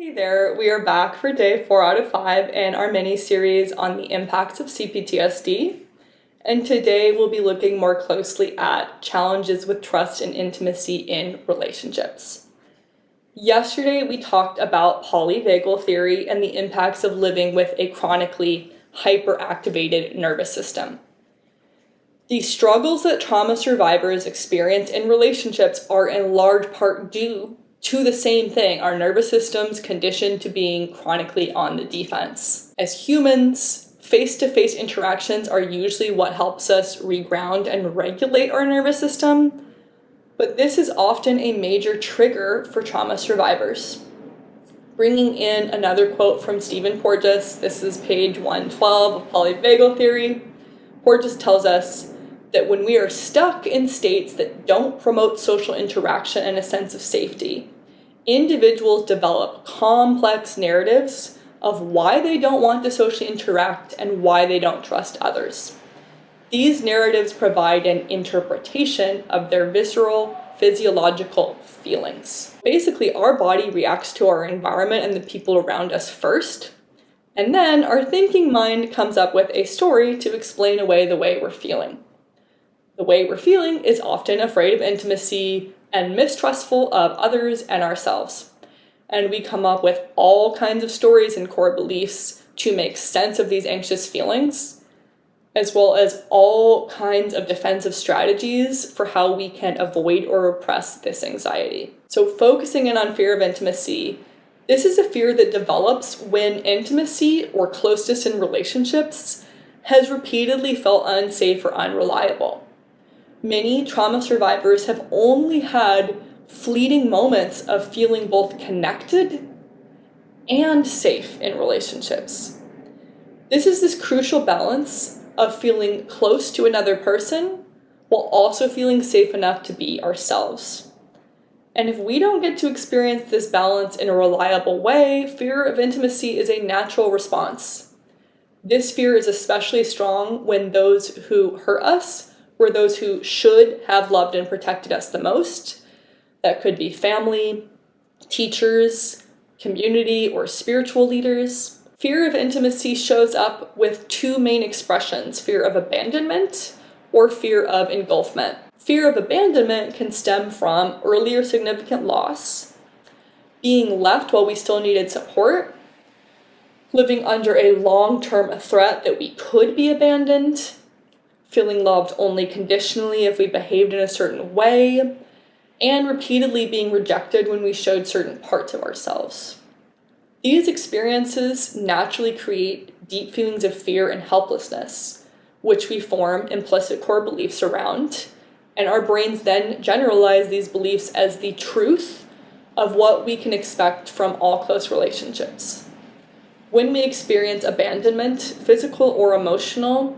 Hey there, we are back for day 4 out of 5 in our mini-series on the impacts of CPTSD. And today we'll be looking more closely at challenges with trust and intimacy in relationships. Yesterday we talked about polyvagal theory and the impacts of living with a chronically hyperactivated nervous system. The struggles that trauma survivors experience in relationships are in large part due to the same thing, our nervous system's conditioned to being chronically on the defense. As humans, face-to-face interactions are usually what helps us reground and regulate our nervous system, but this is often a major trigger for trauma survivors. Bringing in another quote from Stephen Porges, this is page 112 of Polyvagal Theory. Porges tells us that when we are stuck in states that don't promote social interaction and a sense of safety, individuals develop complex narratives of why they don't want to socially interact and why they don't trust others. These narratives provide an interpretation of their visceral, physiological feelings. Basically, our body reacts to our environment and the people around us first, and then our thinking mind comes up with a story to explain away the way we're feeling. The way we're feeling is often afraid of intimacy and mistrustful of others and ourselves. And we come up with all kinds of stories and core beliefs to make sense of these anxious feelings, as well as all kinds of defensive strategies for how we can avoid or repress this anxiety. So focusing in on fear of intimacy, this is a fear that develops when intimacy or closeness in relationships has repeatedly felt unsafe or unreliable. Many trauma survivors have only had fleeting moments of feeling both connected and safe in relationships. This is this crucial balance of feeling close to another person while also feeling safe enough to be ourselves. And if we don't get to experience this balance in a reliable way, fear of intimacy is a natural response. This fear is especially strong when those who hurt us were those who should have loved and protected us the most. That could be family, teachers, community, or spiritual leaders. Fear of intimacy shows up with two main expressions: fear of abandonment or fear of engulfment. Fear of abandonment can stem from earlier significant loss, being left while we still needed support, living under a long-term threat that we could be abandoned, feeling loved only conditionally if we behaved in a certain way, and repeatedly being rejected when we showed certain parts of ourselves. These experiences naturally create deep feelings of fear and helplessness, which we form implicit core beliefs around, and our brains then generalize these beliefs as the truth of what we can expect from all close relationships. When we experience abandonment, physical or emotional,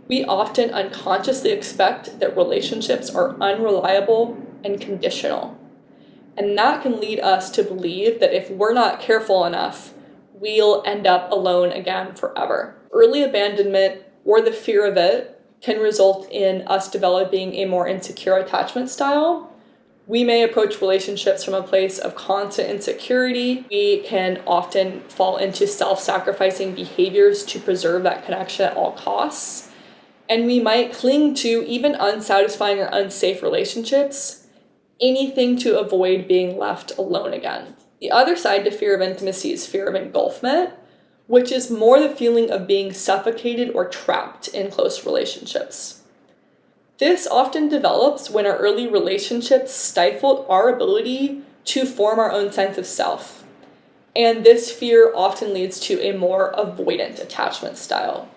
we often unconsciously expect that relationships are unreliable and conditional. And that can lead us to believe that if we're not careful enough, we'll end up alone again forever. Early abandonment, or the fear of it, can result in us developing a more insecure attachment style. We may approach relationships from a place of constant insecurity. We can often fall into self-sacrificing behaviors to preserve that connection at all costs. And we might cling to even unsatisfying or unsafe relationships, anything to avoid being left alone again. The other side to fear of intimacy is fear of engulfment, which is more the feeling of being suffocated or trapped in close relationships. This often develops when our early relationships stifled our ability to form our own sense of self. And this fear often leads to a more avoidant attachment style.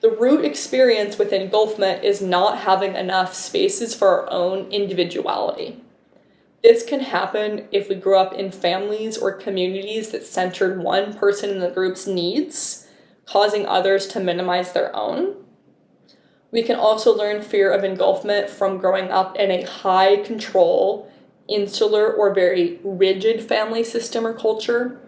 The root experience with engulfment is not having enough spaces for our own individuality. This can happen if we grew up in families or communities that centered one person in the group's needs, causing others to minimize their own. We can also learn fear of engulfment from growing up in a high control, insular, or very rigid family system or culture.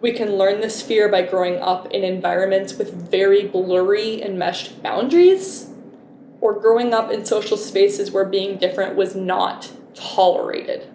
We can learn this fear by growing up in environments with very blurry and meshed boundaries, or growing up in social spaces where being different was not tolerated.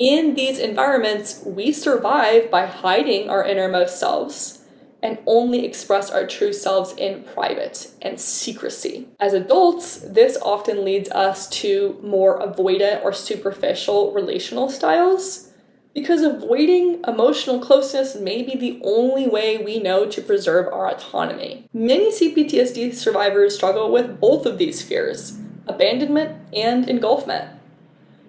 In these environments, we survive by hiding our innermost selves and only express our true selves in private and secrecy. As adults, this often leads us to more avoidant or superficial relational styles, because avoiding emotional closeness may be the only way we know to preserve our autonomy. Many CPTSD survivors struggle with both of these fears, abandonment and engulfment.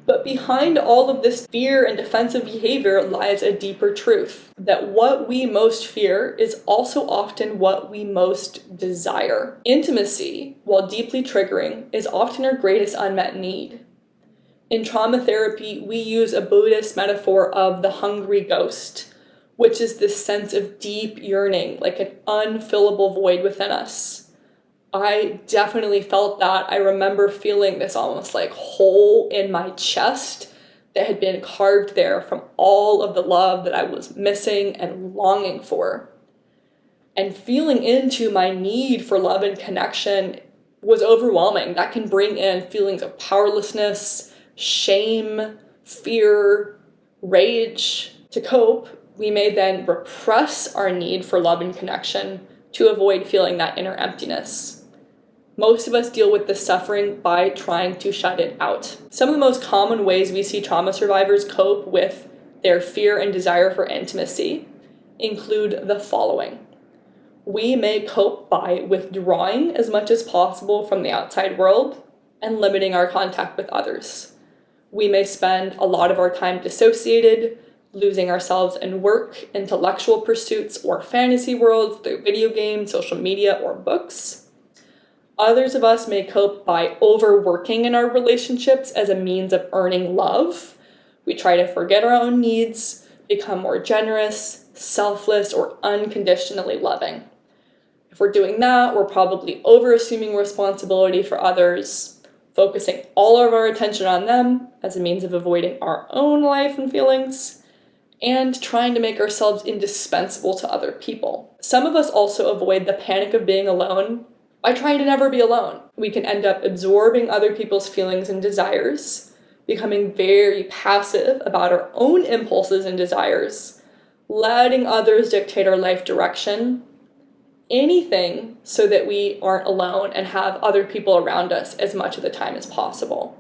But behind all of this fear and defensive behavior lies a deeper truth, that what we most fear is also often what we most desire. Intimacy, while deeply triggering, is often our greatest unmet need. In trauma therapy, we use a Buddhist metaphor of the hungry ghost, which is this sense of deep yearning, like an unfillable void within us. I definitely felt that. I remember feeling this almost like hole in my chest that had been carved there from all of the love that I was missing and longing for. And feeling into my need for love and connection was overwhelming. That can bring in feelings of powerlessness, shame, fear, rage. To cope, we may then repress our need for love and connection to avoid feeling that inner emptiness. Most of us deal with this suffering by trying to shut it out. Some of the most common ways we see trauma survivors cope with their fear and desire for intimacy include the following. We may cope by withdrawing as much as possible from the outside world and limiting our contact with others. We may spend a lot of our time dissociated, losing ourselves in work, intellectual pursuits, or fantasy worlds through video games, social media, or books. Others of us may cope by overworking in our relationships as a means of earning love. We try to forget our own needs, become more generous, selfless, or unconditionally loving. If we're doing that, we're probably over-assuming responsibility for others, focusing all of our attention on them as a means of avoiding our own life and feelings, and trying to make ourselves indispensable to other people. Some of us also avoid the panic of being alone by trying to never be alone. We can end up absorbing other people's feelings and desires, becoming very passive about our own impulses and desires, letting others dictate our life direction, anything so that we aren't alone and have other people around us as much of the time as possible.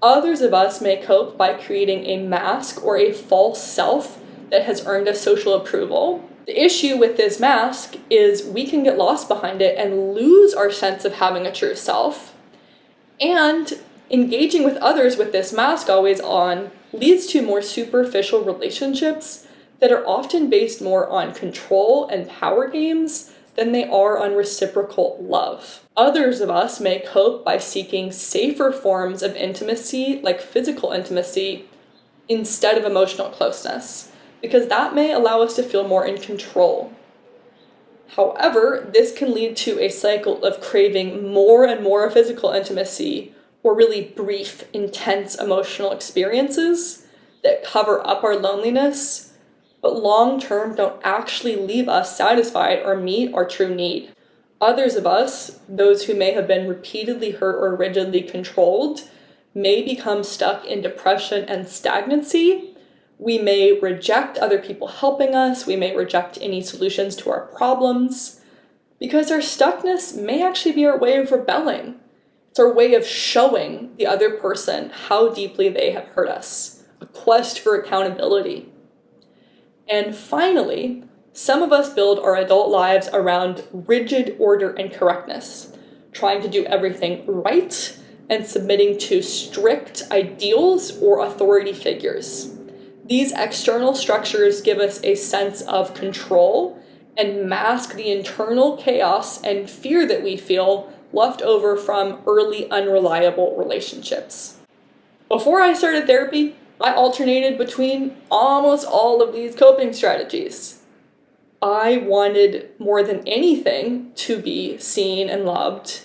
Others of us may cope by creating a mask or a false self that has earned us social approval. The issue with this mask is we can get lost behind it and lose our sense of having a true self. And engaging with others with this mask always on leads to more superficial relationships that are often based more on control and power games than they are on reciprocal love. Others of us may cope by seeking safer forms of intimacy, like physical intimacy, instead of emotional closeness, because that may allow us to feel more in control. However, this can lead to a cycle of craving more and more physical intimacy, or really brief, intense emotional experiences that cover up our loneliness, but long-term don't actually leave us satisfied or meet our true need. Others of us, those who may have been repeatedly hurt or rigidly controlled, may become stuck in depression and stagnancy. We may reject other people helping us. We may reject any solutions to our problems, because our stuckness may actually be our way of rebelling. It's our way of showing the other person how deeply they have hurt us, a quest for accountability. And finally, some of us build our adult lives around rigid order and correctness, trying to do everything right and submitting to strict ideals or authority figures. These external structures give us a sense of control and mask the internal chaos and fear that we feel left over from early unreliable relationships. Before I started therapy, I alternated between almost all of these coping strategies. I wanted more than anything to be seen and loved.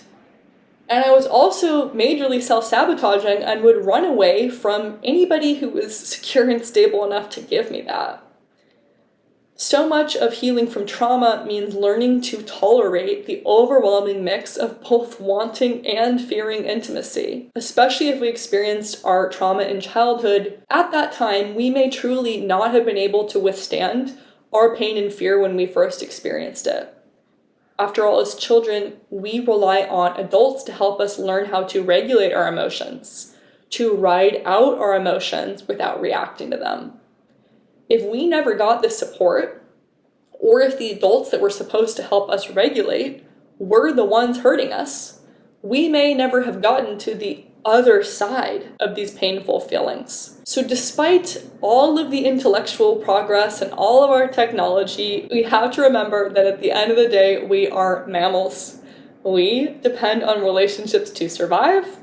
And I was also majorly self-sabotaging and would run away from anybody who was secure and stable enough to give me that. So much of healing from trauma means learning to tolerate the overwhelming mix of both wanting and fearing intimacy. Especially if we experienced our trauma in childhood, at that time, we may truly not have been able to withstand our pain and fear when we first experienced it. After all, as children, we rely on adults to help us learn how to regulate our emotions, to ride out our emotions without reacting to them. If we never got this support, or if the adults that were supposed to help us regulate were the ones hurting us, we may never have gotten to the other side of these painful feelings. So despite all of the intellectual progress and all of our technology, we have to remember that at the end of the day, we are mammals. We depend on relationships to survive.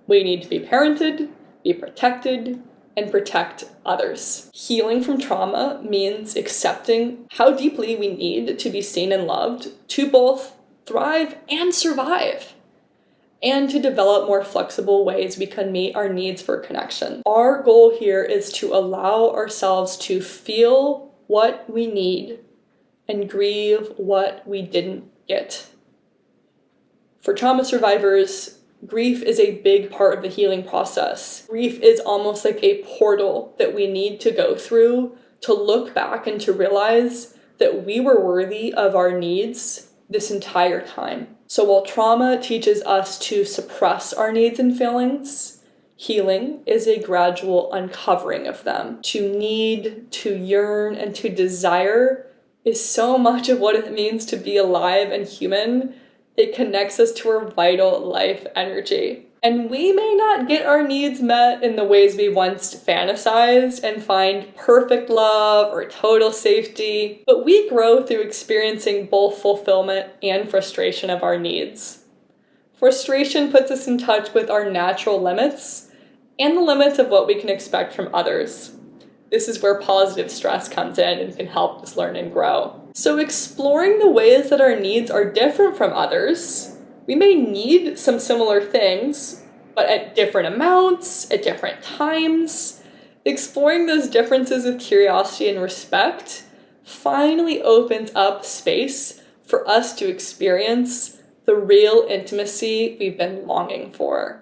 We need to be parented, be protected, and protect others. Healing from trauma means accepting how deeply we need to be seen and loved to both thrive and survive, and to develop more flexible ways we can meet our needs for connection. Our goal here is to allow ourselves to feel what we need and grieve what we didn't get. For trauma survivors, grief is a big part of the healing process. Grief is almost like a portal that we need to go through to look back and to realize that we were worthy of our needs this entire time. So while trauma teaches us to suppress our needs and feelings, healing is a gradual uncovering of them. To need, to yearn, and to desire is so much of what it means to be alive and human. It connects us to our vital life energy. And we may not get our needs met in the ways we once fantasized and find perfect love or total safety, but we grow through experiencing both fulfillment and frustration of our needs. Frustration puts us in touch with our natural limits and the limits of what we can expect from others. This is where positive stress comes in and can help us learn and grow. So exploring the ways that our needs are different from others, we may need some similar things, but at different amounts, at different times. Exploring those differences with curiosity and respect finally opens up space for us to experience the real intimacy we've been longing for.